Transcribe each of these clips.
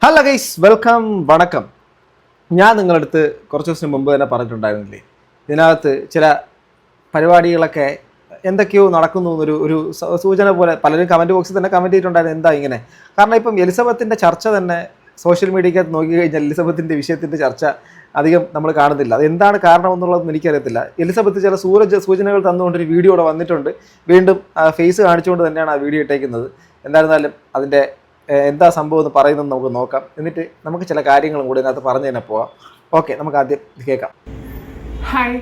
Hello guys, welcome. വണക്കം. ഞാൻ നിങ്ങളടുത്ത് കുറച്ച് ദിവസം മുമ്പ് തന്നെ പറഞ്ഞിട്ടുണ്ടായിരുന്നില്ലേ, ഇതിനകത്ത് ചില പരിപാടികളൊക്കെ എന്തൊക്കെയോ നടക്കുന്നു എന്നൊരു ഒരു സൂചന പോലെ പലരും കമൻറ്റ് ബോക്സിൽ തന്നെ കമൻറ്റ് ചെയ്തിട്ടുണ്ടായിരുന്നു. എന്താ ഇങ്ങനെ? കാരണം ഇപ്പം എലിസബത്തിൻ്റെ ചർച്ച തന്നെ സോഷ്യൽ മീഡിയക്കകത്ത് നോക്കി കഴിഞ്ഞാൽ എലിസബത്തിൻ്റെ വിഷയത്തിൻ്റെ ചർച്ച അധികം നമ്മൾ കാണുന്നില്ല. അത് എന്താണ് കാരണമെന്നുള്ളതൊന്നും എനിക്കറിയത്തില്ല. എലിസബത്ത് ചില സൂചനകൾ തന്നുകൊണ്ടൊരു വീഡിയോ ഇവിടെ വന്നിട്ടുണ്ട്. വീണ്ടും ഫേസ് കാണിച്ചുകൊണ്ട് തന്നെയാണ് ആ വീഡിയോ ഇട്ടേക്കുന്നത്. എന്തായിരുന്നാലും അതിൻ്റെ എന്താ സംഭവം എന്ന് പറയുന്നത് നമുക്ക് നോക്കാം. എന്നിട്ട് നമുക്ക് ചില കാര്യങ്ങളും കൂടി ഇതിനകത്ത് പറഞ്ഞു തന്നെ പോവാം. ഓക്കെ, നമുക്ക് ആദ്യം കേൾക്കാം. ഹായ്,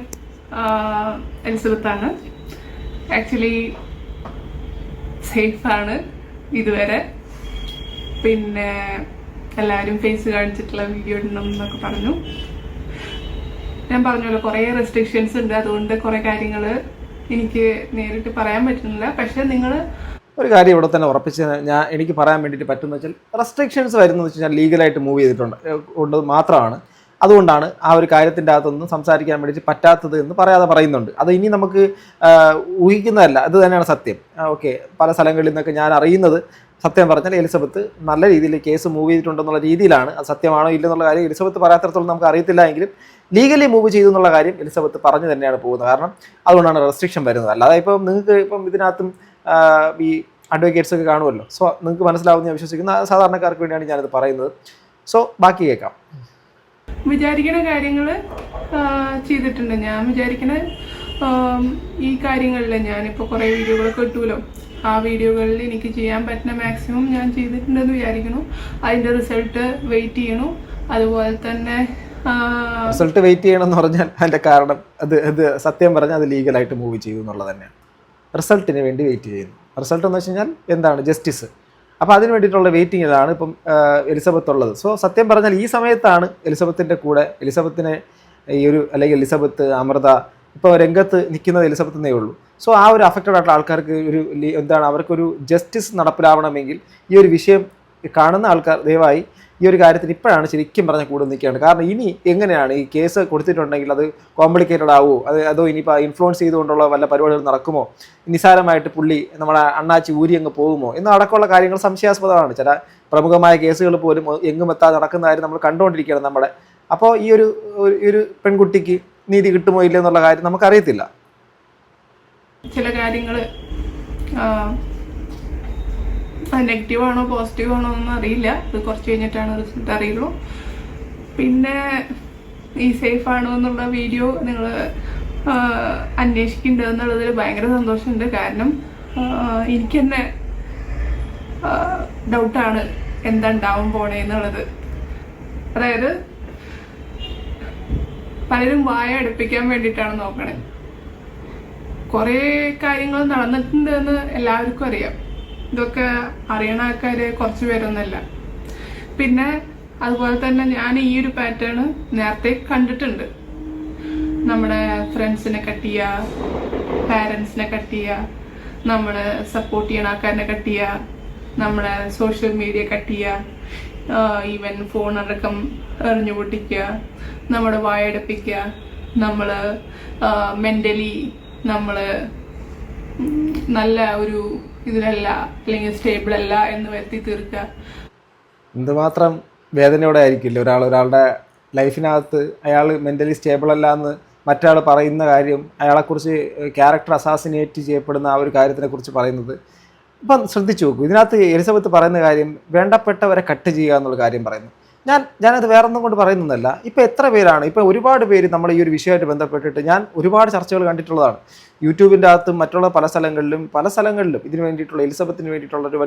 എലിസബത്താണ്. ആക്ച്വലി സേഫാണ് ഇതുവരെ. പിന്നെ എല്ലാവരും ഫേസ് കാണിച്ചിട്ടുള്ള വീഡിയോ ഇടണം എന്നൊക്കെ പറഞ്ഞു. ഞാൻ പറഞ്ഞല്ലോ, കുറേ റെസ്ട്രിക്ഷൻസ് ഉണ്ട്. അതുകൊണ്ട് കുറേ കാര്യങ്ങൾ എനിക്ക് നേരിട്ട് പറയാൻ പറ്റുന്നില്ല. പക്ഷെ നിങ്ങൾ ഒരു കാര്യം ഇവിടെ തന്നെ ഉറപ്പിച്ച് എനിക്ക് പറയാൻ വേണ്ടിയിട്ട് പറ്റുമെന്ന് വെച്ചാൽ, റെസ്ട്രിക്ഷൻസ് വരുന്നത് വെച്ച് കഴിഞ്ഞാൽ ലീഗലായിട്ട് മൂവ് ചെയ്തിട്ടുണ്ട് മാത്രമാണ്. അതുകൊണ്ടാണ് ആ ഒരു കാര്യത്തിൻ്റെ അകത്തൊന്നും സംസാരിക്കാൻ വേണ്ടിയിട്ട് പറ്റാത്തത് എന്ന് പറയുന്നുണ്ട്. അത് ഇനി നമുക്ക് ഊഹിക്കുന്നതല്ല, അത് തന്നെയാണ് സത്യം. ഓക്കെ, പല സ്ഥലങ്ങളിൽ നിന്നൊക്കെ ഞാൻ അറിയുന്നത്, സത്യം പറഞ്ഞാൽ എലിസബത്ത് നല്ല രീതിയിൽ കേസ് മൂവ് ചെയ്തിട്ടുണ്ടെന്നുള്ള രീതിയിലാണ്. അത് സത്യമാണോ ഇല്ലെന്നുള്ള കാര്യം എലിസബത്ത് പറയാത്തടത്തോളം നമുക്ക് അറിയത്തില്ല. എങ്കിലും ലീഗലി മൂവ് ചെയ്തു എന്നുള്ള കാര്യം എലിസബത്ത് പറഞ്ഞു തന്നെയാണ് പോകുന്നത്. കാരണം അതുകൊണ്ടാണ് റെസ്ട്രിക്ഷൻ വരുന്നത്. അല്ലാതെ ഇപ്പം നിങ്ങൾക്ക് ഇപ്പം ഇതിനകത്തും ഈ അഡ്വക്കേറ്റ്സ് ഒക്കെ കാണുമല്ലോ. സോ നിങ്ങൾക്ക് മനസ്സിലാവുന്ന ഞാൻ വിശ്വസിക്കുന്ന സാധാരണക്കാർക്ക് വേണ്ടിയാണ് ഞാനിത് പറയുന്നത്. സോ ബാക്കി കേൾക്കാം. വിചാരിക്കുന്ന കാര്യങ്ങൾ ചെയ്തിട്ടുണ്ട്. ഞാൻ വിചാരിക്കുന്ന ഈ കാര്യങ്ങളിൽ ഞാനിപ്പോൾ കുറേ വീഡിയോകളൊക്കെ ഇട്ടുമല്ലോ. ആ വീഡിയോകളിൽ എനിക്ക് ചെയ്യാൻ പറ്റുന്ന മാക്സിമം ഞാൻ ചെയ്തിട്ടുണ്ടെന്ന് വിചാരിക്കുന്നു. അതിൻ്റെ റിസൾട്ട് വെയിറ്റ് ചെയ്യണു. അതുപോലെ തന്നെ റിസൾട്ട് വെയിറ്റ് ചെയ്യണമെന്ന് പറഞ്ഞാൽ അതിൻ്റെ കാരണം അത് സത്യം പറഞ്ഞാൽ അത് ലീഗലായിട്ട് മൂവ് ചെയ്തു എന്നുള്ളത് തന്നെയാണ്. റിസൾട്ടിന് വേണ്ടി വെയിറ്റ് ചെയ്യുന്നു. റിസൾട്ട് എന്ന് വെച്ച് കഴിഞ്ഞാൽ എന്താണ്? ജസ്റ്റിസ്. അപ്പോൾ അതിന് വേണ്ടിയിട്ടുള്ള വെയിറ്റിങ്ങിലാണ് ഇപ്പം എലിസബത്ത് ഉള്ളത്. സോ സത്യം പറഞ്ഞാൽ ഈ സമയത്താണ് എലിസബത്തിൻ്റെ കൂടെ എലിസബത്തിനെ അല്ലെങ്കിൽ എലിസബത്ത്, അമൃത ഇപ്പോൾ രംഗത്ത് നിൽക്കുന്നത് എലിസബത്തിനേ ഉള്ളൂ. സോ ആ ഒരു അഫക്റ്റഡ് ആയിട്ടുള്ള ആൾക്കാർക്ക് അവർക്കൊരു ജസ്റ്റിസ് നടപ്പിലാവണമെങ്കിൽ ഈ ഒരു വിഷയം കാണുന്ന ആൾക്കാർ ദയവായി ഈ ഒരു കാര്യത്തിന് ഇപ്പോഴാണ് ശരിക്കും പറഞ്ഞാൽ കൂടെ നിൽക്കുകയാണ്. കാരണം ഇനി എങ്ങനെയാണ് ഈ കേസ് കൊടുത്തിട്ടുണ്ടെങ്കിൽ അത് കോംപ്ലിക്കേറ്റഡ് ആവുമോ, അതോ ഇനിയിപ്പോൾ ഇൻഫ്ലുവൻസ് ചെയ്തുകൊണ്ടുള്ള വല്ല പരിപാടികൾ നടക്കുമോ, നിസ്സാരമായിട്ട് പുള്ളി നമ്മുടെ അണ്ണാച്ചി ഊരി അങ്ങ് പോകുമോ എന്നടക്കമുള്ള കാര്യങ്ങൾ സംശയാസ്പദമാണ്. ചില പ്രമുഖമായ കേസുകൾ പോലും എങ്ങും എത്താതെ നടക്കുന്ന കാര്യം നമ്മൾ കണ്ടുകൊണ്ടിരിക്കുകയാണ് നമ്മുടെ. അപ്പോൾ ഈ ഒരു പെൺകുട്ടിക്ക് നീതി കിട്ടുമോ ഇല്ല എന്നുള്ള കാര്യം നമുക്കറിയത്തില്ല. ചില കാര്യങ്ങൾ നെഗറ്റീവ് ആണോ പോസിറ്റീവ് ആണോ ഒന്നും അറിയില്ല. അത് കുറച്ച് കഴിഞ്ഞിട്ടാണ് റിസൾട്ട് അറിയുള്ളൂ. പിന്നെ ഈ സേഫ് ആണോ എന്നുള്ള വീഡിയോ നിങ്ങൾ അന്വേഷിക്കുന്നുണ്ട് എന്നുള്ളതിൽ ഭയങ്കര സന്തോഷമുണ്ട്. കാരണം എനിക്ക് തന്നെ ഡൗട്ടാണ് എന്താ ഉണ്ടാവാൻ പോണേ എന്നുള്ളത്. അതായത് പലരും വായ അടുപ്പിക്കാൻ വേണ്ടിയിട്ടാണ് നോക്കണേ. കുറേ കാര്യങ്ങൾ നടന്നിട്ടുണ്ട് എന്ന് എല്ലാവർക്കും അറിയാം. ഇതൊക്കെ അറിയണ ആൾക്കാർ കുറച്ച് പേരൊന്നുമല്ല. പിന്നെ അതുപോലെ തന്നെ ഞാൻ ഈ ഒരു പാറ്റേൺ നേരത്തെ കണ്ടിട്ടുണ്ട്. നമ്മുടെ ഫ്രണ്ട്സിനെ കട്ട് ചെയ്യുക, പാരൻസിനെ കട്ട് ചെയ്യുക, നമ്മളെ സപ്പോർട്ട് ചെയ്യണ ആൾക്കാരിനെ കട്ട് ചെയ്യുക, നമ്മുടെ സോഷ്യൽ മീഡിയ കട്ട് ചെയ്യുക, ഈവൻ ഫോണടക്കം എറിഞ്ഞു പൊട്ടിക്കുക, നമ്മുടെ വായടപ്പിക്കുക, നമ്മൾ മെൻ്റലി നമ്മൾ നല്ല ഒരു ഇതിലല്ല അല്ലെങ്കിൽ സ്റ്റേബിൾ അല്ല എന്ന് വരുത്തി തീർക്കുക. എന്തുമാത്രം വേദനയോടെ ആയിരിക്കില്ല ഒരാളുടെ ലൈഫിനകത്ത് അയാൾ മെൻ്റലി സ്റ്റേബിൾ അല്ല എന്ന് മറ്റൊരാൾ പറയുന്ന കാര്യം, അയാളെക്കുറിച്ച് ക്യാരക്ടർ അസാസിനേറ്റ് ചെയ്യപ്പെടുന്ന ആ ഒരു കാര്യത്തിനെക്കുറിച്ച് പറയുന്നത്. ഇപ്പം ശ്രദ്ധിച്ചു നോക്കൂ, ഇതിനകത്ത് എലിസബത്ത് പറയുന്ന കാര്യം വേണ്ടപ്പെട്ടവരെ കട്ട് ചെയ്യുക എന്നുള്ള കാര്യം പറയുന്നു. ഞാനത് വേറൊന്നും കൊണ്ട് പറയുന്നതല്ല. ഇപ്പോൾ എത്ര പേരാണ്, ഇപ്പോൾ ഒരുപാട് പേര് നമ്മൾ ഈ ഒരു വിഷയമായിട്ട് ബന്ധപ്പെട്ടിട്ട് ഞാൻ ഒരുപാട് ചർച്ചകൾ കണ്ടിട്ടുള്ളതാണ്. യൂട്യൂബിൻ്റെ അകത്തും മറ്റുള്ള പല സ്ഥലങ്ങളിലും ഇതിന് വേണ്ടിയിട്ടുള്ള എലിസബത്തിന് വേണ്ടിയിട്ടുള്ളൊരു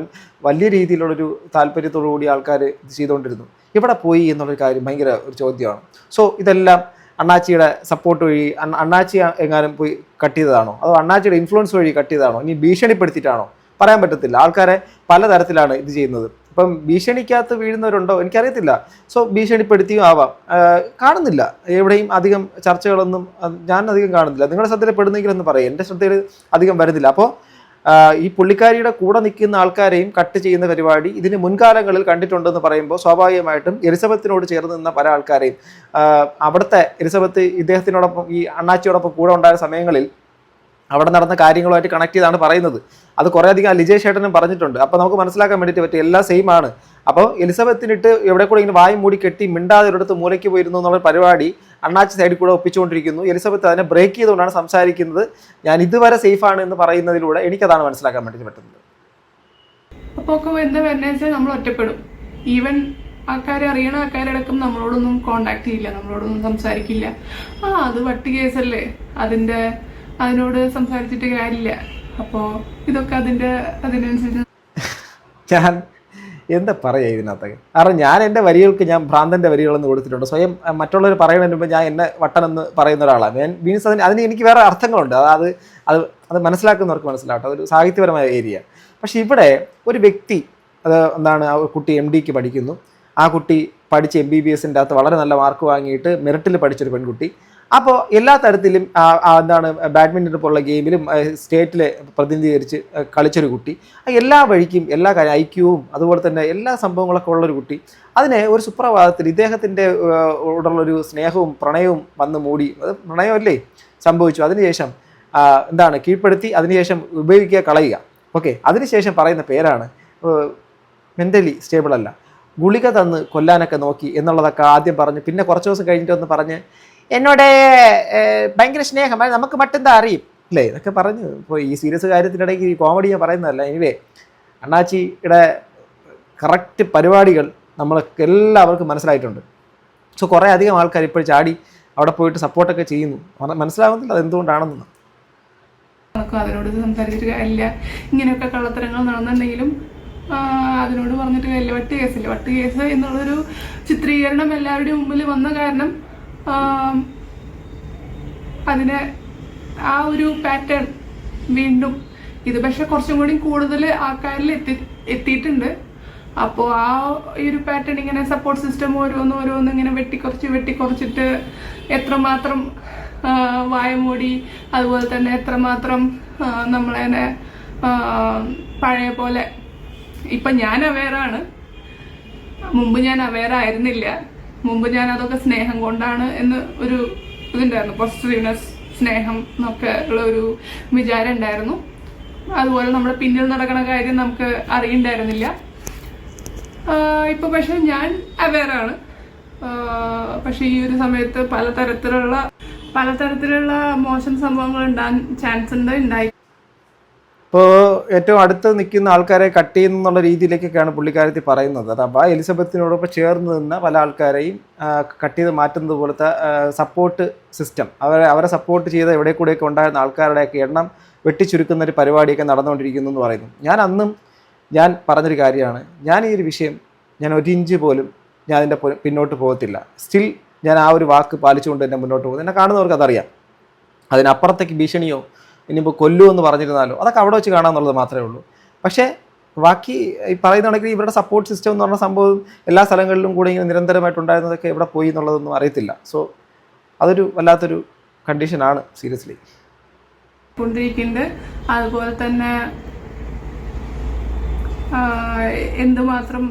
വലിയ രീതിയിലുള്ളൊരു താല്പര്യത്തോടു കൂടി ആൾക്കാർ ഇത് ചെയ്തുകൊണ്ടിരുന്നു. ഇവിടെ പോയി എന്നുള്ളൊരു കാര്യം ഭയങ്കര ഒരു ചോദ്യമാണ്. സോ ഇതെല്ലാം അണ്ണാച്ചിയുടെ സപ്പോർട്ട് വഴി അണ്ണാച്ചി എങ്ങാനും പോയി കട്ട് ചെയ്തതാണോ, അതോ അണ്ണാച്ചിയുടെ ഇൻഫ്ലുവൻസ് വഴി കട്ട് ചെയ്തതാണോ, ഇനി ഭീഷണിപ്പെടുത്തിയിട്ടാണോ? പറയാൻ പറ്റത്തില്ല. ആൾക്കാരെ പലതരത്തിലാണ് ഇത് ചെയ്യുന്നത്. ഇപ്പം ഭീഷണിക്കകത്ത് വീഴുന്നവരുണ്ടോ എനിക്കറിയത്തില്ല. സോ ഭീഷണിപ്പെടുത്തിയും ആവാം. കാണുന്നില്ല എവിടെയും അധികം ചർച്ചകളൊന്നും ഞാൻ അധികം കാണുന്നില്ല. നിങ്ങളുടെ ശ്രദ്ധയിൽ പെടുന്നെങ്കിലെന്ന് പറയും, എൻ്റെ ശ്രദ്ധയിൽ അധികം വരുന്നില്ല. അപ്പോൾ ഈ പുള്ളിക്കാരിയുടെ കൂടെ നിൽക്കുന്ന ആൾക്കാരെയും കട്ട് ചെയ്യുന്ന പരിപാടി ഇതിന് മുൻകാലങ്ങളിൽ കണ്ടിട്ടുണ്ടെന്ന് പറയുമ്പോൾ സ്വാഭാവികമായിട്ടും എലിസബത്തിനോട് ചേർന്ന് നിന്ന പല ആൾക്കാരെയും അവിടുത്തെ എലിസബത്ത് ഇദ്ദേഹത്തിനോടൊപ്പം ഈ അണ്ണാച്ചിയോടൊപ്പം കൂടെ ഉണ്ടായ സമയങ്ങളിൽ അവിടെ നടന്ന കാര്യങ്ങളുമായിട്ട് കണക്ട് ചെയ്താണ് പറയുന്നത്. അത് കുറേ അധികം ലിജേഷ് ഏട്ടനും പറഞ്ഞിട്ടുണ്ട്. അപ്പോൾ നമുക്ക് മനസ്സിലാക്കാൻ വേണ്ടിയിട്ട് പറ്റും എല്ലാം സെയിം ആണ്. അപ്പോൾ എലിസബത്തിനിട്ട് എവിടെ കൂടെ ഇങ്ങനെ വായും മൂടി കെട്ടി മിണ്ടാതെ ഒരിടത്ത് മൂലയ്ക്ക് പോയിരുന്നു എന്നുള്ള പരിപാടി അണ്ണാച്ചി സൈഡിൽ കൂടെ ഒപ്പിച്ചുകൊണ്ടിരിക്കുന്നു. എലിസബത്ത് അതിനെ ബ്രേക്ക് ചെയ്തുകൊണ്ടാണ് സംസാരിക്കുന്നത്. ഞാൻ ഇതുവരെ സേഫാണ് എന്ന് പറയുന്നതിലൂടെ എനിക്കതാണ് മനസ്സിലാക്കാൻ വേണ്ടി പറ്റുന്നത്. അപ്പോൾ ഒക്കെ എന്താ വരുന്നത് വെച്ചാൽ നമ്മൾ ഒറ്റപ്പെടും. ഈവൻ ആൾക്കാരെ അറിയണ ആൾക്കാരടക്കം നമ്മളോടൊന്നും കോണ്ടാക്ട് ചെയ്യില്ല, നമ്മളോടൊന്നും സംസാരിക്കില്ല. അത് വട്ടി കേസല്ലേ, അതിനോട് സംസാരിച്ചിട്ട് കാര്യമില്ല. അപ്പോൾ ഇതൊക്കെ അതിനനുസരിച്ച് ഞാൻ എന്താ പറയുക ഇതിനകത്തൊക്കെ. കാരണം ഞാൻ എൻ്റെ വരികൾക്ക് ഞാൻ ഭ്രാന്തൻ്റെ വരികളെന്ന് കൊടുത്തിട്ടുണ്ട്. സ്വയം മറ്റുള്ളവർ പറയുന്നതിന് മുമ്പ് ഞാൻ എന്നെ വട്ടനെന്ന് പറയുന്ന ഒരാളാണ്. മീൻസ് അതിന് എനിക്ക് വേറെ അർത്ഥങ്ങളുണ്ട്. അത് മനസ്സിലാക്കുന്നവർക്ക് മനസ്സിലാവട്ടെ, അതൊരു സാഹിത്യപരമായ ഏരിയ. പക്ഷേ ഇവിടെ ഒരു വ്യക്തി, അത് എന്താണ്, ആ കുട്ടി MDക്ക് പഠിക്കുന്നു. ആ കുട്ടി പഠിച്ച് MBBSൻ്റെ അകത്ത് വളരെ നല്ല മാർക്ക് വാങ്ങിയിട്ട് മെറിറ്റിൽ പഠിച്ചൊരു പെൺകുട്ടി. അപ്പോൾ എല്ലാ തരത്തിലും എന്താണ് ബാഡ്മിൻ്റൺ പോലുള്ള ഗെയിമിലും സ്റ്റേറ്റിൽ പ്രതിനിധീകരിച്ച് കളിച്ചൊരു കുട്ടി. എല്ലാ വഴിക്കും എല്ലാ കാര്യം ഐക്യവും അതുപോലെ തന്നെ എല്ലാ സംഭവങ്ങളൊക്കെ ഉള്ളൊരു കുട്ടി. അതിനെ ഒരു സുപ്രഭാതത്തിൽ ഇദ്ദേഹത്തിൻ്റെ ഉള്ളൊരു സ്നേഹവും പ്രണയവും വന്ന് മൂടി, അത് പ്രണയമല്ലേ സംഭവിച്ചു. അതിനുശേഷം എന്താണ് കീഴ്പ്പെടുത്തി, അതിനുശേഷം ഉപയോഗിക്കുക, കളയുക. ഓക്കെ, അതിനുശേഷം പറയുന്ന പേരാണ് മെൻ്റലി സ്റ്റേബിൾ അല്ല, ഗുളിക തന്ന് കൊല്ലാനൊക്കെ നോക്കി എന്നുള്ളതൊക്കെ ആദ്യം പറഞ്ഞ്, പിന്നെ കുറച്ച് ദിവസം കഴിഞ്ഞിട്ട് ഒന്ന് പറഞ്ഞ് എന്നോട് ഭയങ്കര സ്നേഹം, നമുക്ക് മറ്റെന്താ അറിയും അല്ലേ, ഇതൊക്കെ പറഞ്ഞു. ഇപ്പോൾ ഈ സീരിയസ് കാര്യത്തിനിടയ്ക്ക് ഈ കോമഡി ഞാൻ പറയുന്നതല്ല. എനിവേ, അണ്ണാച്ചിയുടെ കറക്റ്റ് പരിപാടികൾ നമ്മൾക്ക് എല്ലാവർക്കും മനസ്സിലായിട്ടുണ്ട്. സോ കുറേ അധികം ആൾക്കാർ ഇപ്പോൾ ചാടി അവിടെ പോയിട്ട് സപ്പോർട്ടൊക്കെ ചെയ്യുന്നു. മനസ്സിലാകുന്നില്ല അതെന്തുകൊണ്ടാണെന്ന്. അതിനോട് സംസാരിച്ചിട്ട് കാര്യമില്ല. ഇങ്ങനെയൊക്കെ കള്ളത്തരങ്ങൾ നടന്നിട്ടുണ്ടെങ്കിലും അതിനോട് പറഞ്ഞിട്ട് കാര്യമില്ല. വട്ട് കേസ് എന്നുള്ളൊരു ചിത്രീകരണം എല്ലാവരുടെയും മുമ്പിൽ വന്ന കാരണം അതിനെ ആ ഒരു പാറ്റേൺ വീണ്ടും ഇത് പക്ഷെ കുറച്ചും കൂടി കൂടുതൽ ആൾക്കാരിൽ എത്തിയിട്ടുണ്ട്. അപ്പോൾ ആ ഈ ഒരു പാറ്റേൺ ഇങ്ങനെ സപ്പോർട്ട് സിസ്റ്റം ഓരോന്ന് ഇങ്ങനെ വെട്ടിക്കുറച്ചിട്ട് എത്രമാത്രം വായമൂടി, അതുപോലെ തന്നെ എത്രമാത്രം നമ്മളതിനെ പഴയ പോലെ ഇപ്പം ഞാൻ അവെയറാണ്. മുമ്പ് ഞാൻ അവെയർ ആയിരുന്നില്ല. മുമ്പ് ഞാൻ അതൊക്കെ സ്നേഹം കൊണ്ടാണ് എന്ന് ഒരു ഇതുണ്ടായിരുന്നു, പോസിറ്റീവ്നെസ്, സ്നേഹം എന്നൊക്കെ ഉള്ള ഒരു വിചാരം ഉണ്ടായിരുന്നു. അതുപോലെ നമ്മുടെ പിന്നിൽ നടക്കുന്ന കാര്യം നമുക്ക് അറിയണ്ടായിരുന്നില്ല. ഇപ്പൊ പക്ഷെ ഞാൻ അവെയറാണ്. പക്ഷെ ഈ ഒരു സമയത്ത് പലതരത്തിലുള്ള മോശം സംഭവങ്ങൾ ഉണ്ടാകാൻ ചാൻസ് ഉണ്ടായി. ഇപ്പോൾ ഏറ്റവും അടുത്ത് നിൽക്കുന്ന ആൾക്കാരെ കട്ട് ചെയ്യുന്നുള്ള രീതിയിലേക്കൊക്കെയാണ് പുള്ളിക്കാരത്തി പറയുന്നത്. അപ്പോൾ ആ എലിസബത്തിനോടൊപ്പം ചേർന്ന് നിന്ന പല ആൾക്കാരെയും കട്ട് ചെയ്ത് മാറ്റുന്നത് പോലത്തെ സപ്പോർട്ട് സിസ്റ്റം, അവരെ സപ്പോർട്ട് ചെയ്ത് എവിടെ കൂടെയൊക്കെ ഉണ്ടായിരുന്ന ആൾക്കാരുടെയൊക്കെ എണ്ണം വെട്ടിച്ചുരുക്കുന്ന ഒരു പരിപാടിയൊക്കെ നടന്നുകൊണ്ടിരിക്കുന്നു എന്ന് പറയുന്നു. ഞാൻ പറഞ്ഞൊരു കാര്യമാണ്, ഞാൻ ഈ ഒരു വിഷയം ഞാൻ ഒരു ഇഞ്ച് പോലും ഞാൻ അതിൻ്റെ പിന്നോട്ട് പോകത്തില്ല. സ്റ്റിൽ ഞാൻ ആ ഒരു വാക്ക് പാലിച്ചുകൊണ്ട് തന്നെ മുന്നോട്ട് പോകും. എന്നെ കാണുന്നവർക്ക് അതറിയാം. അതിനപ്പുറത്തേക്ക് ഭീഷണിയോ ഇനിയിപ്പോൾ കൊല്ലു എന്ന് പറഞ്ഞിരുന്നാലോ അതൊക്കെ അവിടെ വെച്ച് കാണാമെന്നുള്ളത് മാത്രമേ ഉള്ളൂ. പക്ഷേ ബാക്കി ഈ പറയുന്നതാണെങ്കിൽ ഇവരുടെ സപ്പോർട്ട് സിസ്റ്റം എന്ന് പറഞ്ഞ സംഭവം എല്ലാ സ്ഥലങ്ങളിലും കൂടെ ഇങ്ങനെ നിരന്തരമായിട്ടുണ്ടായിരുന്നതൊക്കെ എവിടെ പോയി എന്നുള്ളതൊന്നും അറിയത്തില്ല. സോ അതൊരു വല്ലാത്തൊരു കണ്ടീഷനാണ് സീരിയസ്ലി കൊണ്ടിരിക്കുന്നത്. അതുപോലെ തന്നെ എന്തുമാത്രം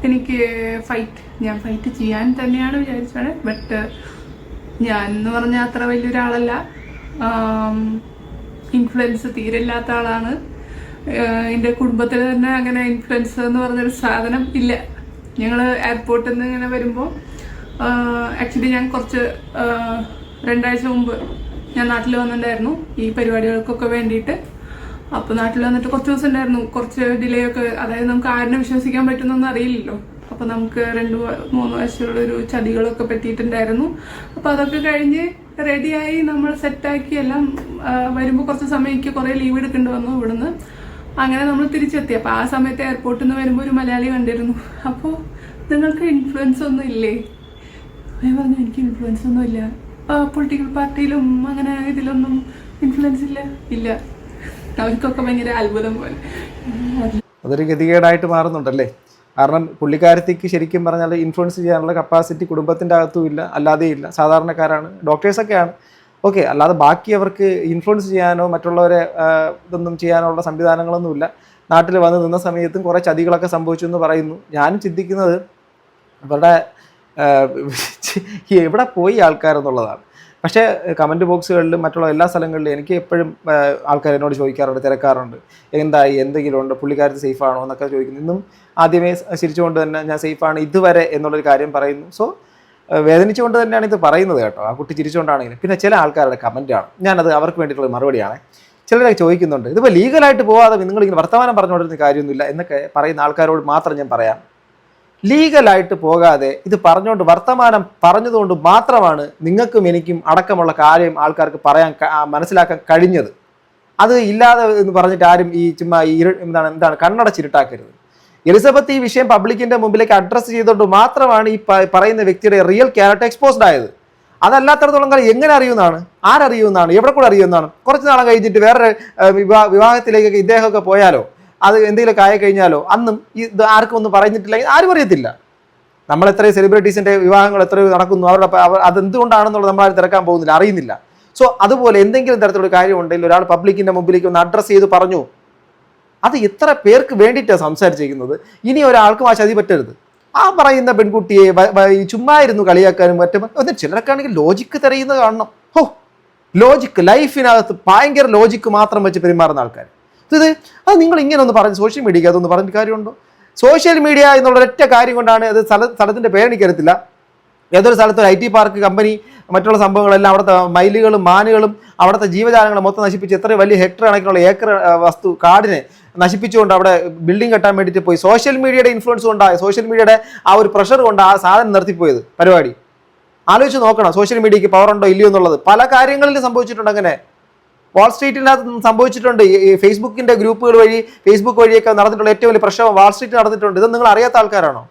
എനിക്ക് ഞാൻ ഫൈറ്റ് ചെയ്യാൻ തന്നെയാണ് വിചാരിച്ചത്. ബട്ട് ഞാൻ എന്ന് പറഞ്ഞാൽ അത്ര വലിയൊരാളല്ല, ഇൻഫ്ലുവൻസ് തീരെ ഇല്ലാത്ത ആളാണ്. എൻ്റെ കുടുംബത്തിൽ തന്നെ അങ്ങനെ ഇൻഫ്ലുവൻസ് എന്ന് പറഞ്ഞൊരു സാധനം ഇല്ല. ഞങ്ങൾ എയർപോർട്ടിൽ നിന്ന് ഇങ്ങനെ വരുമ്പോൾ ആക്ച്വലി ഞാൻ 2 ആഴ്ച മുമ്പ് ഞാൻ നാട്ടിൽ വന്നിട്ടുണ്ടായിരുന്നു ഈ പരിപാടികൾക്കൊക്കെ വേണ്ടിയിട്ട്. അപ്പോൾ നാട്ടിൽ വന്നിട്ട് കുറച്ച് ദിവസം ഉണ്ടായിരുന്നു, കുറച്ച് ഡിലേ ഒക്കെ. അതായത് നമുക്ക് ആരിനെ വിശ്വസിക്കാൻ പറ്റുന്നൊന്നും അറിയില്ലല്ലോ. അപ്പോൾ നമുക്ക് 2-3 വയസ്സുള്ളൊരു ചതികളൊക്കെ പറ്റിയിട്ടുണ്ടായിരുന്നു. അപ്പോൾ അതൊക്കെ കഴിഞ്ഞ് റെഡിയായി നമ്മൾ സെറ്റാക്കി എല്ലാം വരുമ്പോൾ കുറച്ച് സമയം എനിക്ക് കുറേ ലീവ് എടുക്കേണ്ടി വന്നു ഇവിടുന്ന്. അങ്ങനെ നമ്മൾ തിരിച്ചെത്തി. അപ്പോൾ ആ സമയത്ത് എയർപോർട്ടിൽ നിന്ന് വരുമ്പോൾ ഒരു മലയാളി കണ്ടിരുന്നു. അപ്പോൾ നിങ്ങൾക്ക് ഇൻഫ്ലുവൻസ് ഒന്നും ഇല്ലേ? ഞാൻ പറഞ്ഞു എനിക്ക് ഇൻഫ്ലുവൻസ് ഒന്നും ഇല്ല, പൊളിറ്റിക്കൽ പാർട്ടിയിലും അങ്ങനെ ഇതിലൊന്നും ഇൻഫ്ലുവൻസ് ഇല്ല. അവർക്കൊക്കെ ഭയങ്കര അത്ഭുതം പോലെ. അതൊരു ഗതികേടായിട്ട് മാറുന്നുണ്ടല്ലേ. കാരണം പുള്ളിക്കാരത്തേക്ക് ശരിക്കും പറഞ്ഞാൽ ഇൻഫ്ലുവൻസ് ചെയ്യാനുള്ള കപ്പാസിറ്റി കുടുംബത്തിൻ്റെ അകത്തും ഇല്ല, അല്ലാതെയും ഇല്ല. സാധാരണക്കാരാണ്, ഡോക്ടേഴ്സൊക്കെയാണ്, ഓക്കെ. അല്ലാതെ ബാക്കി അവർക്ക് ഇൻഫ്ലുവൻസ് ചെയ്യാനോ മറ്റുള്ളവരെ ഇതൊന്നും ചെയ്യാനോ ഉള്ള സംവിധാനങ്ങളൊന്നുമില്ല. നാട്ടിൽ വന്ന് നിന്ന സമയത്തും കുറേ ചതികളൊക്കെ സംഭവിച്ചു എന്ന് പറയുന്നു. ഞാനും ചിന്തിക്കുന്നത് ഇവരുടെ എവിടെ പോയി ആൾക്കാരെന്നുള്ളതാണ്. പക്ഷേ കമൻറ്റ് ബോക്സുകളിലും മറ്റുള്ള എല്ലാ സ്ഥലങ്ങളിലും എനിക്ക് എപ്പോഴും ആൾക്കാർ എന്നോട് ചോദിക്കാറുണ്ട്, തിരക്കാറുണ്ട്, എന്തായി, എന്തെങ്കിലും ഉണ്ട്, പുള്ളിക്കാരത്ത് സേഫാണോ എന്നൊക്കെ ചോദിക്കുന്നു. ഇന്നും ആദ്യമേ ചിരിച്ചുകൊണ്ട് തന്നെ ഞാൻ സേഫാണ് ഇതുവരെ എന്നുള്ളൊരു കാര്യം പറയുന്നു. സോ വേദനിച്ചുകൊണ്ട് തന്നെയാണ് ഇത് പറയുന്നത് കേട്ടോ, ആ കുട്ടി ചിരിച്ചുകൊണ്ടാണെങ്കിലും. പിന്നെ ചില ആൾക്കാരുടെ കമൻറ്റാണ്, ഞാനത് അവർക്ക് വേണ്ടിയിട്ടുള്ള മറുപടിയാണ്. ചിലരൊക്കെ ചോദിക്കുന്നുണ്ട്, ഇതിപ്പോൾ ലീഗലായിട്ട് പോകാതെ നിങ്ങളിങ്ങനെ വർത്തമാനം പറഞ്ഞുകൊണ്ടിരുന്ന കാര്യമൊന്നുമില്ല എന്നൊക്കെ പറയുന്ന ആൾക്കാരോട് മാത്രം ഞാൻ പറയാം, ലീഗലായിട്ട് പോകാതെ ഇത് പറഞ്ഞുകൊണ്ട് വർത്തമാനം പറഞ്ഞതുകൊണ്ട് മാത്രമാണ് നിങ്ങൾക്കും എനിക്കും അടക്കമുള്ള കാര്യം ആൾക്കാർക്ക് പറയാൻ മനസ്സിലാക്കാൻ കഴിഞ്ഞത്. അത് ഇല്ലാതെ എന്ന് പറഞ്ഞിട്ട് ആരും ഈ ചുമ്മാ എന്താണ് കണ്ണടച്ചിരുട്ടാക്കരുത്. എലിസബത്ത് ഈ വിഷയം പബ്ലിക്കിന്റെ മുമ്പിലേക്ക് അഡ്രസ്സ് ചെയ്തുകൊണ്ട് മാത്രമാണ് ഈ പറയുന്ന വ്യക്തിയുടെ റിയൽ ക്യാരക്ടർ എക്സ്പോസ്ഡ് ആയത്. അതല്ലാത്തടത്തോളം കാലം എങ്ങനെ അറിയുന്നതാണ്, ആരറിയുന്നതാണ്, എവിടെ കൂടെ അറിയുന്നതാണ്? കുറച്ച് നാളെ കഴിഞ്ഞിട്ട് വേറെ വിവാഹത്തിലേക്കൊക്കെ ഇദ്ദേഹമൊക്കെ പോയാലോ, അത് എന്തെങ്കിലുമൊക്കെ ആയി കഴിഞ്ഞാലോ, അന്നും ഇത് ആർക്കും ഒന്നും പറഞ്ഞിട്ടില്ലെങ്കിൽ ആരും അറിയത്തില്ല. നമ്മൾ എത്രയോ സെലിബ്രിറ്റീസിന്റെ വിവാഹങ്ങൾ എത്രയോ നടക്കുന്നു, അവരുടെ അതെന്തുകൊണ്ടാണെന്നുള്ളത് നമ്മൾ ആരും തിരക്കാൻ പോകുന്നില്ല, അറിയുന്നില്ല. സോ അതുപോലെ എന്തെങ്കിലും തരത്തിലുള്ള കാര്യം ഉണ്ടെങ്കിൽ ഒരാൾ പബ്ലിക്കിന്റെ മുമ്പിലേക്ക് ഒന്ന് അഡ്രസ്സ് ചെയ്ത് പറഞ്ഞു, അത് എത്ര പേർക്ക് വേണ്ടിയിട്ടാണ് സംസാരിച്ചിരിക്കുന്നത്. ഇനി ഒരാൾക്കും ആ ചതി പറ്റരുത്. ആ പറയുന്ന പെൺകുട്ടിയെ ചുമ്മാ ഇരുന്നു കളിയാക്കാനും മറ്റും ചിലരൊക്കെ ആണെങ്കിൽ ലോജിക്ക് തെരയുന്നത് കാണണം. ഹോ, ലോജിക്ക്, ലൈഫിനകത്ത് ഭയങ്കര ലോജിക്ക് മാത്രം വെച്ച് പെരുമാറുന്ന ആൾക്കാർ. അത് നിങ്ങൾ ഇങ്ങനെ ഒന്ന് പറഞ്ഞ് സോഷ്യൽ മീഡിയക്ക് അതൊന്ന് പറഞ്ഞിട്ട് കാര്യമുണ്ടോ? സോഷ്യൽ മീഡിയ എന്നുള്ള ഒരൊറ്റ കാര്യം കൊണ്ടാണ് അത് സ്ഥലത്തിൻ്റെ പേരെനിക്കറിയത്തില്ല, ഏതൊരു സ്ഥലത്ത് ഒരു IT പാർക്ക് കമ്പനി മറ്റുള്ള സംഭവങ്ങളെല്ലാം അവിടുത്തെ മയിലുകളും മാനുകളും അവിടുത്തെ ജീവജാലങ്ങളെ മൊത്തം നശിപ്പിച്ച് എത്ര വലിയ ഹെക്ടർ കണക്കിനുള്ള ഏക്കർ വസ്തു കാടിനെ നശിപ്പിച്ചുകൊണ്ട് അവിടെ ബിൽഡിംഗ് കെട്ടാൻ വേണ്ടിയിട്ട് പോയി. സോഷ്യൽ മീഡിയയുടെ ഇൻഫ്ലുവൻസ് കൊണ്ടാണ്, സോഷ്യൽ മീഡിയയുടെ ആ ഒരു പ്രഷർ കൊണ്ട് ആ സാധനം നിർത്തിപ്പോയത് പരിപാടി. ആലോചിച്ച് നോക്കണം സോഷ്യൽ മീഡിയയ്ക്ക് പവർ ഉണ്ടോ ഇല്ലയോ എന്നുള്ളത്. പല കാര്യങ്ങളിലും സംഭവിച്ചിട്ടുണ്ട്. അങ്ങനെ വാൾ സ്ട്രീറ്റിനകത്ത് സംഭവിച്ചിട്ടുണ്ട്. ഈ ഫേസ്ബുക്കിന്റെ ഗ്രൂപ്പുകൾ വഴി, ഫേസ്ബുക്ക് വഴിയൊക്കെ നടന്നിട്ടുള്ള ഏറ്റവും വലിയ പ്രശ്നം വാൾ സ്ട്രീറ്റ് നടന്നിട്ടുണ്ട്. ഇത് നിങ്ങൾ അറിയാത്ത ആൾക്കാരാണോ?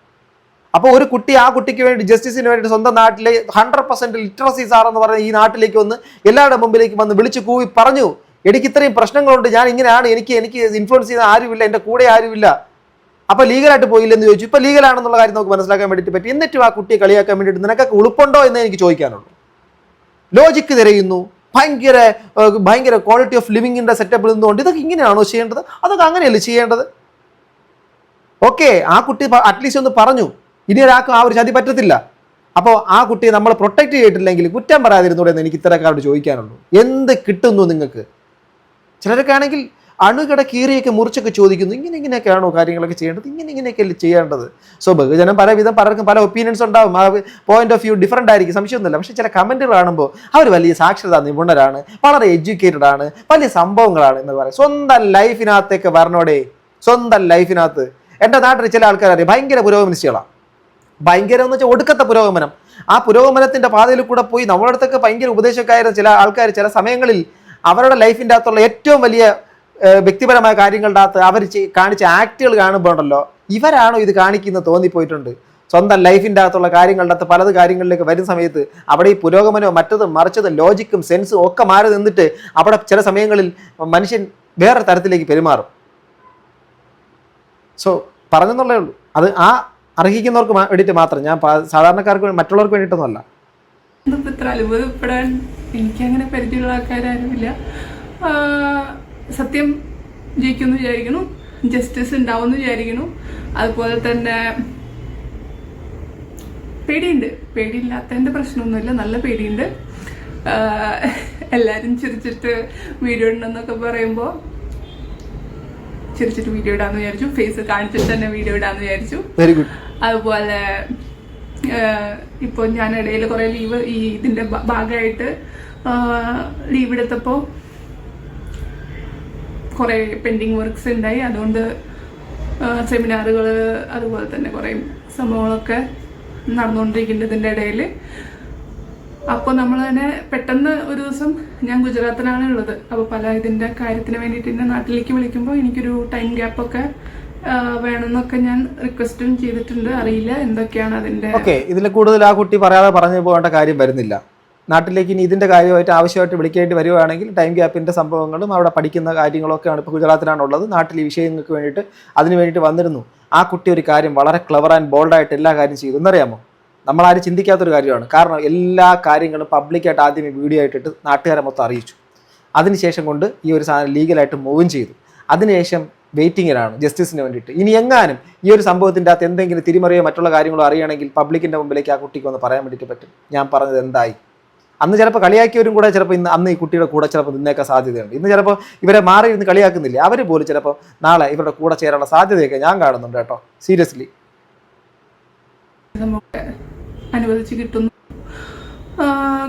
അപ്പോൾ ഒരു കുട്ടി ആ കുട്ടിക്ക് വേണ്ടി ജസ്റ്റിസിന് വേണ്ടി സ്വന്തം നാട്ടിലെ 100% ലിറ്ററസി സാർ എന്ന് പറഞ്ഞ ഈ നാട്ടിലേക്ക് വന്ന് എല്ലാവരുടെ മുമ്പിലേക്ക് വന്ന് വിളിച്ച് കൂവി പറഞ്ഞു, എനിക്ക് ഇത്രയും പ്രശ്നങ്ങളുണ്ട്, ഞാൻ ഇങ്ങനെയാണ്, എനിക്ക് ഇൻഫ്ലുവൻസ് ചെയ്യുന്ന ആരുമില്ല, എൻ്റെ കൂടെ ആരുമില്ല. അപ്പോൾ ലീഗലായിട്ട് പോയില്ലെന്ന് ചോദിച്ചു. ഇപ്പോൾ ലീഗലാണെന്നുള്ള കാര്യം നമുക്ക് മനസ്സിലാക്കാൻ വേണ്ടിയിട്ട് പറ്റി. എന്നിട്ടും ആ കുട്ടിയെ കളിയാക്കാൻ വേണ്ടിയിട്ട് നിനക്കൊക്കെ ഉളുപ്പുണ്ടോ എന്ന് എനിക്ക് ചോദിക്കാനുള്ളൂ. ലോജിക്ക് തിരയുന്നു, ഭയങ്കര ക്വാളിറ്റി ഓഫ് ലിവിങ്ങിൻ്റെ സെറ്റപ്പിൽ നിന്നുകൊണ്ട് ഇതൊക്കെ ഇങ്ങനെയാണോ ചെയ്യേണ്ടത്? അതൊക്കെ അങ്ങനെയല്ലേ ചെയ്യേണ്ടത്? ഓക്കെ, ആ കുട്ടി അറ്റ്ലീസ്റ്റ് ഒന്ന് പറഞ്ഞു, ഇനി ഒരാൾക്കും ആ ഒരു ചതി പറ്റത്തില്ല. അപ്പോൾ ആ കുട്ടിയെ നമ്മൾ പ്രൊട്ടക്ട് ചെയ്തിട്ടില്ലെങ്കിൽ കുറ്റം പറയാതിരുന്നൂടെ എന്ന് എനിക്ക് ഇത്തരക്കാരോട് ചോദിക്കാനുള്ളൂ. എന്ത് കിട്ടുന്നു നിങ്ങൾക്ക്? ചിലരൊക്കെ ആണെങ്കിൽ അണുകട കീറിയൊക്കെ മുറിച്ചൊക്കെ ചോദിക്കുന്നു, ഇങ്ങനെയൊക്കെയാണോ കാര്യങ്ങളൊക്കെ ചെയ്യേണ്ടത്, ഇങ്ങനെയൊക്കെയല്ലേ ചെയ്യേണ്ടത്? സോ ബഹുജനം പലവിധം പലർക്കും പല ഒപ്പീനിയൻസ് ഉണ്ടാവും, ആ പോയിന്റ് ഓഫ് വ്യൂ ഡിഫറൻ്റ് ആയിരിക്കും, സംശയമൊന്നുമില്ല. പക്ഷേ ചില കമൻറ്റുകൾ കാണുമ്പോൾ അവർ വലിയ സാക്ഷരതാ നിപുണരാണ്, വളരെ എഡ്യൂക്കേറ്റഡ് ആണ്, വലിയ സംഭവങ്ങളാണ് എന്ന് പറയും. സ്വന്തം ലൈഫിനകത്തേക്ക് വരണോടെ, സ്വന്തം ലൈഫിനകത്ത്. എൻ്റെ നാട്ടിൽ ചില ആൾക്കാരറിയാം ഭയങ്കര പുരോഗമനിസ്റ്റുകളാണ്. ഭയങ്കരം എന്ന് വെച്ചാൽ ഒടുക്കത്തെ പുരോഗമനം. ആ പുരോഗമനത്തിൻ്റെ പാതയിൽ കൂടെ പോയി നമ്മുടെ അടുത്തൊക്കെ ഭയങ്കര ഉപദേശക്കാരായ ചില ആൾക്കാർ ചില സമയങ്ങളിൽ അവരുടെ ലൈഫിൻ്റെ അകത്തുള്ള ഏറ്റവും വലിയ വ്യക്തിപരമായ കാര്യങ്ങളുടെ അകത്ത് അവർ കാണിച്ച ആക്റ്റുകൾ കാണുമ്പോൾ ഉണ്ടല്ലോ, ഇവരാണോ ഇത് കാണിക്കുന്നത് തോന്നിപ്പോയിട്ടുണ്ട്. സ്വന്തം ലൈഫിൻ്റെ അകത്തുള്ള കാര്യങ്ങളുടെ അകത്ത് പലത് കാര്യങ്ങളിലേക്ക് വരുന്ന സമയത്ത് അവിടെ ഈ പുരോഗമനവും മറ്റതും മറിച്ചതും ലോജിക്കും സെൻസും ഒക്കെ മാറി നിന്നിട്ട് അവിടെ ചില സമയങ്ങളിൽ മനുഷ്യൻ വേറെ തരത്തിലേക്ക് പെരുമാറും. സോ പറഞ്ഞെന്നുള്ളേ ഉള്ളൂ. അത് ആ അർഹിക്കുന്നവർക്ക് വേണ്ടിയിട്ട് മാത്രം, ഞാൻ സാധാരണക്കാർക്ക് മറ്റുള്ളവർക്ക് വേണ്ടിയിട്ടൊന്നുമല്ല. ഇത്ര അത്ഭുതപ്പെടാൻ എനിക്കങ്ങനെ പരിചയമുള്ള ആൾക്കാരാരുമില്ല. സത്യം ജയിക്കുമെന്ന് വിചാരിക്കുന്നു, ജസ്റ്റിസ് ഉണ്ടാവുമെന്ന് വിചാരിക്കുന്നു. അതുപോലെ തന്നെ പേടിയുണ്ട്, പേടിയില്ലാത്തതിൻ്റെ പ്രശ്നമൊന്നുമില്ല, നല്ല പേടിയുണ്ട്. എല്ലാവരും ചിരിച്ചിട്ട് വീഡിയോ ഉണ്ടെന്നൊക്കെ പറയുമ്പോൾ ചിരിച്ചിട്ട് വീഡിയോ ഇടാന്ന് വിചാരിച്ചു, ഫേസ് കാണിച്ചിട്ട് തന്നെ വീഡിയോ ഇടാന്ന് വിചാരിച്ചു. Very good. അതുപോലെ ഇപ്പോൾ ഞാൻ ഇടയിൽ കുറേ ലീവ് ഈ ഇതിൻ്റെ ഭാഗമായിട്ട് ലീവ് എടുത്തപ്പോൾ കുറേ പെൻഡിങ് വർക്ക്സ് ഉണ്ടായി. അതുകൊണ്ട് സെമിനാറുകൾ അതുപോലെ തന്നെ കുറേ സംഭവങ്ങളൊക്കെ നടന്നുകൊണ്ടിരിക്കുന്നുണ്ട് ഇതിൻ്റെ ഇടയിൽ. അപ്പോൾ നമ്മൾ തന്നെ പെട്ടെന്ന് ഒരു ദിവസം, ഞാൻ ഗുജറാത്തിലാണ് ഉള്ളത്, അപ്പോൾ പല ഇതിൻ്റെ കാര്യത്തിന് വേണ്ടിയിട്ട് എന്നെ നാട്ടിലേക്ക് വിളിക്കുമ്പോൾ എനിക്കൊരു ടൈം ഗ്യാപ്പൊക്കെ വേണമെന്നൊക്കെ ഞാൻ റിക്വസ്റ്റും ചെയ്തിട്ടുണ്ട്. അറിയില്ല എന്തൊക്കെയാണ് അതിൻ്റെ. ഓക്കെ, ഇതിൽ കൂടുതൽ ആ കുട്ടി പറയാതെ പറഞ്ഞു പോകേണ്ട കാര്യം വരുന്നില്ല. നാട്ടിലേക്ക് ഇനി ഇതിൻ്റെ കാര്യമായിട്ട് ആവശ്യമായിട്ട് വിളിക്കേണ്ടി വരുവാണെങ്കിൽ ടൈം ഗ്യാപ്പിൻ്റെ സംഭവങ്ങളും അവിടെ പഠിക്കുന്ന കാര്യങ്ങളൊക്കെയാണ്. ഇപ്പോൾ ഗുജറാത്തിലാണുള്ളത്. നാട്ടിൽ ഈ വിഷയങ്ങൾക്ക് വേണ്ടിയിട്ട് അതിന് വേണ്ടിയിട്ട് വന്നിരുന്നു. ആ കുട്ടി ഒരു കാര്യം വളരെ ക്ലവർ ആൻഡ് ബോൾഡായിട്ട് എല്ലാ കാര്യം ചെയ്തു. എന്നറിയാമോ? നമ്മളാരും ചിന്തിക്കാത്തൊരു കാര്യമാണ്. കാരണം എല്ലാ കാര്യങ്ങളും പബ്ലിക്കായിട്ട് ആദ്യമേ വീഡിയോ ആയിട്ടിട്ട് നാട്ടുകാരെ മൊത്തം അറിയിച്ചു. അതിനുശേഷം കൊണ്ട് ഈ ഒരു സാധനം ലീഗലായിട്ട് മൂവും ചെയ്തു. അതിനുശേഷം വെയിറ്റിങ്ങിലാണ് ജസ്റ്റിസിന് വേണ്ടിയിട്ട്. ഇനി എങ്ങാനും ഈ ഒരു സംഭവത്തിൻ്റെ അകത്ത് എന്തെങ്കിലും തിരിമറിയോ മറ്റുള്ള കാര്യങ്ങളോ അറിയണമെങ്കിൽ പബ്ലിക്കിൻ്റെ മുമ്പിലേക്ക് ആ കുട്ടിക്ക് ഒന്ന് പറയാൻ വേണ്ടിയിട്ട് പറ്റും, ഞാൻ പറഞ്ഞത് എന്തായി. അന്ന് ചിലപ്പോൾ കളിയാക്കിയവരും കൂടെ ചിലപ്പോൾ അന്ന് ഈ കുട്ടിയുടെ കൂടെ ചിലപ്പോൾ നിന്നേക്കാൻ സാധ്യതയുണ്ട്. ഇന്ന് ചിലപ്പോൾ ഇവരെ മാറി ഇരുന്ന് കളിയാക്കുന്നില്ല, അവർ പോലും ചിലപ്പോൾ നാളെ ഇവരുടെ കൂടെ ചേരാനുള്ള സാധ്യതയൊക്കെ ഞാൻ കാണുന്നുണ്ട് കേട്ടോ, സീരിയസ്ലി. നമുക്ക് അനുവദിച്ച് കിട്ടുന്നു.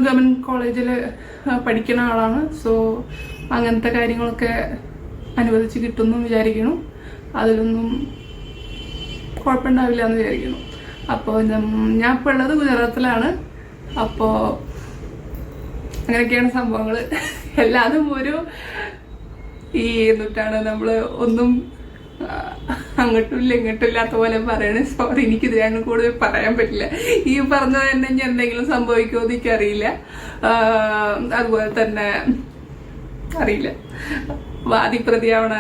ഗവൺമെൻറ് കോളേജിൽ പഠിക്കുന്ന ആളാണ്. സോ അങ്ങനത്തെ കാര്യങ്ങളൊക്കെ അനുവദിച്ച് കിട്ടുന്നു വിചാരിക്കുന്നു. അതിലൊന്നും കുഴപ്പമുണ്ടാവില്ല എന്ന് വിചാരിക്കുന്നു. അപ്പോൾ ഞാൻ ഇപ്പോൾ ഉള്ളത് ഗുജറാത്തിലാണ്. അപ്പോൾ അങ്ങനെയൊക്കെയാണ് സംഭവങ്ങൾ. എല്ലാതും ഒരു ഈ എന്നിട്ടാണ് നമ്മൾ ഒന്നും അങ്ങോട്ടും ഇല്ല ഇങ്ങോട്ടും ഇല്ലാത്ത പോലെ പറയണേ. സോറി, എനിക്കിത് ഞാൻ കൂടുതൽ പറയാൻ പറ്റില്ല. ഈ പറഞ്ഞത് തന്നെ ഇനി എന്തെങ്കിലും സംഭവിക്കുമോ എന്ന് എനിക്കറിയില്ല. അതുപോലെ തന്നെ അറിയില്ല, വാദിപ്രതിയാവണ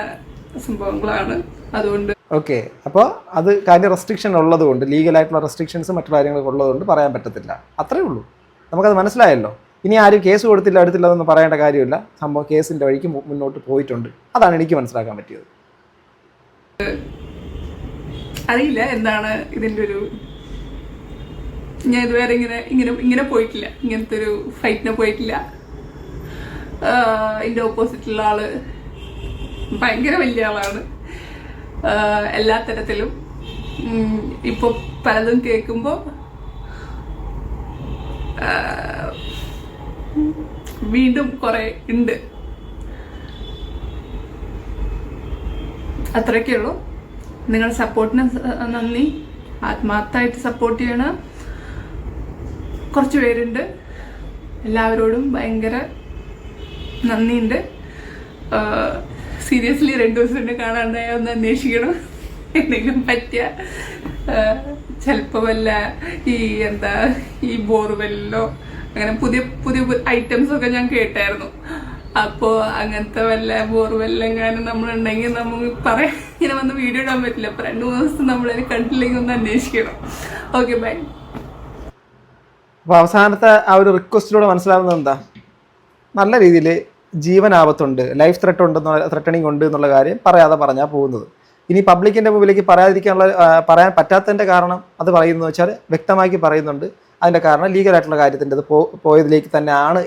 സംഭവങ്ങളാണ്. അതുകൊണ്ട് ഓക്കെ, അപ്പോൾ അത് കാര്യം റെസ്ട്രിക്ഷൻ ഉള്ളതുകൊണ്ട്, ലീഗലായിട്ടുള്ള റെസ്ട്രിക്ഷൻസ് മറ്റു കാര്യങ്ങളൊക്കെ ഉള്ളതുകൊണ്ട് പറയാൻ പറ്റത്തില്ല. അത്രേ ഉള്ളൂ, നമുക്കത് മനസ്സിലായല്ലോ. ഇനി ആരും കേസ് കൊടുത്തില്ല എടുത്തില്ല എന്നൊന്നും പറയേണ്ട കാര്യമില്ല. സംഭവം കേസിൻ്റെ വഴിക്ക് മുന്നോട്ട് പോയിട്ടുണ്ട്. അതാണ് എനിക്ക് മനസ്സിലാക്കാൻ പറ്റിയത്. അറിയില്ല എന്താണ് ഇതിൻ്റെ ഒരു, ഞാൻ ഇതുവരെ ഇങ്ങനെ പോയിട്ടില്ല, ഇങ്ങനത്തെ ഒരു ഫൈറ്റിന് പോയിട്ടില്ല. എൻ്റെ ഓപ്പോസിറ്റുള്ള ആള് ഭയങ്കര വലിയ ആളാണ് എല്ലാ തരത്തിലും. ഇപ്പോൾ പലതും കേൾക്കുമ്പോൾ വീണ്ടും കുറെ ഉണ്ട്. അത്രയൊക്കെ ഉള്ളൂ. നിങ്ങളുടെ സപ്പോർട്ടിന് നന്ദി. ആത്മാർത്ഥമായിട്ട് സപ്പോർട്ട് ചെയ്യണ കുറച്ച് പേരുണ്ട്. എല്ലാവരോടും ഭയങ്കര നന്ദിയുണ്ട്. സീരിയസ്ലി 2 ദിവസം കൊണ്ട് കാണാണ്ടായ ഒന്ന് അന്വേഷിക്കണം. എന്തെങ്കിലും പറ്റിയ ചിലപ്പോൾ വല്ല ഈ ബോർവെല്ലോ അങ്ങനെ പുതിയ പുതിയ ഐറ്റംസ് ഒക്കെ ഞാൻ കേട്ടായിരുന്നു. അപ്പോൾ അങ്ങനത്തെ വല്ല ബോർവെല്ലെങ്ങാനും നമ്മളുണ്ടെങ്കിൽ നമുക്ക് പറയാൻ ഇങ്ങനെ വന്ന് വീഡിയോ ഇടാൻ പറ്റില്ല. അപ്പോൾ 2-3 ദിവസം നമ്മളതിനെ കണ്ടില്ലെങ്കിൽ ഒന്ന് അന്വേഷിക്കണം. Okay, bye. അപ്പോൾ അവസാനത്തെ ആ ഒരു റിക്വസ്റ്റിലൂടെ മനസ്സിലാവുന്നത് എന്താ, നല്ല രീതിയിൽ ജീവനാപത്തുണ്ട്, ലൈഫ് ത്രെട്ടണിങ് ഉണ്ട് എന്നുള്ള കാര്യം പറയാതെ പറഞ്ഞാൽ പോകുന്നത്. ഇനി പബ്ലിക്കിൻ്റെ മുമ്പിലേക്ക് പറയാൻ പറ്റാത്തതിൻ്റെ കാരണം അത് പറയുന്നത് വെച്ചാൽ വ്യക്തമാക്കി പറയുന്നുണ്ട്. അതിൻ്റെ കാരണം ലീഗലായിട്ടുള്ള കാര്യത്തിൻ്റെ അത് പോയതിലേക്ക് തന്നെയാണ്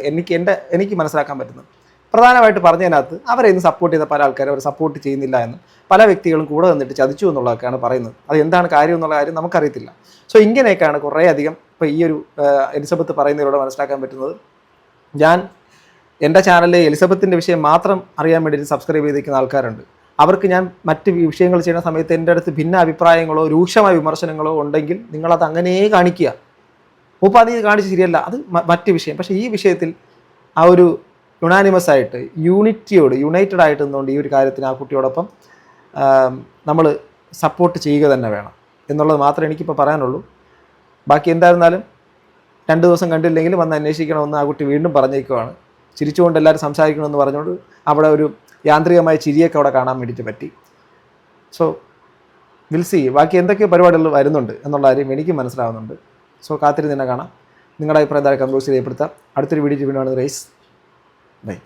എനിക്ക് മനസ്സിലാക്കാൻ പറ്റുന്നത്. പ്രധാനമായിട്ട് പറഞ്ഞതിനകത്ത് അവരെ ഇന്ന് സപ്പോർട്ട് ചെയ്ത പല ആൾക്കാരും അവർ സപ്പോർട്ട് ചെയ്യുന്നില്ല എന്ന്, പല വ്യക്തികളും കൂടെ നിന്നിട്ട് ചതിച്ചു എന്നുള്ളതൊക്കെയാണ് പറയുന്നത്. അത് എന്താണ് കാര്യം എന്നുള്ള കാര്യം നമുക്കറിയത്തില്ല. സോ ഇങ്ങനെയൊക്കെയാണ് കുറേ അധികം ഇപ്പോൾ ഈ ഒരു എലിസബത്ത് പറയുന്നതിലൂടെ മനസ്സിലാക്കാൻ പറ്റുന്നത്. ഞാൻ എൻ്റെ ചാനലിൽ എലിസബത്തിൻ്റെ വിഷയം മാത്രം അറിയാൻ വേണ്ടിയിട്ട് സബ്സ്ക്രൈബ് ചെയ്തിരിക്കുന്ന ആൾക്കാരുണ്ട്. അവർക്ക് ഞാൻ മറ്റ് വിഷയങ്ങൾ ചെയ്യുന്ന സമയത്ത് എൻ്റെ അടുത്ത് ഭിന്ന അഭിപ്രായങ്ങളോ രൂക്ഷമായ വിമർശനങ്ങളോ ഉണ്ടെങ്കിൽ നിങ്ങളത് അങ്ങനെ കാണിക്കുക. മൂപ്പാതി കാണിച്ച് ശരിയല്ല, അത് മറ്റ് വിഷയം. പക്ഷേ ഈ വിഷയത്തിൽ ആ ഒരു യുണാനിമസ് ആയിട്ട് യുണൈറ്റഡ് ആയിട്ട് നിന്നുകൊണ്ട് ഈ ഒരു കാര്യത്തിന് ആ കുട്ടിയോടൊപ്പം നമ്മൾ സപ്പോർട്ട് ചെയ്യുക തന്നെ വേണം എന്നുള്ളത് മാത്രമേ എനിക്കിപ്പോൾ പറയാനുള്ളൂ. ബാക്കി എന്തായിരുന്നാലും 2 ദിവസം കണ്ടില്ലെങ്കിൽ വന്ന് അന്വേഷിക്കണമെന്ന് ആ കുട്ടി വീണ്ടും പറഞ്ഞേക്കുവാണ്. ചിരിച്ചുകൊണ്ട് എല്ലാവരും സംസാരിക്കണമെന്ന് പറഞ്ഞുകൊണ്ട് അവിടെ ഒരു യാന്ത്രികമായ ചിരിയൊക്കെ അവിടെ കാണാൻ വേണ്ടിയിട്ട് പറ്റി. സോ വിൽ സി ബാക്കി എന്തൊക്കെ പരിപാടികൾ വരുന്നുണ്ട് എന്നുള്ള കാര്യം എനിക്ക് മനസ്സിലാവുന്നുണ്ട്. സോ കാത്തിരുന്ന് തന്നെ കാണാം. നിങ്ങളുടെ അഭിപ്രായം കമന്റ് ബോക്സിൽ രേഖപ്പെടുത്താം. അടുത്തൊരു വീഡിയോ വീണ്ടും റൈസ് ബൈ.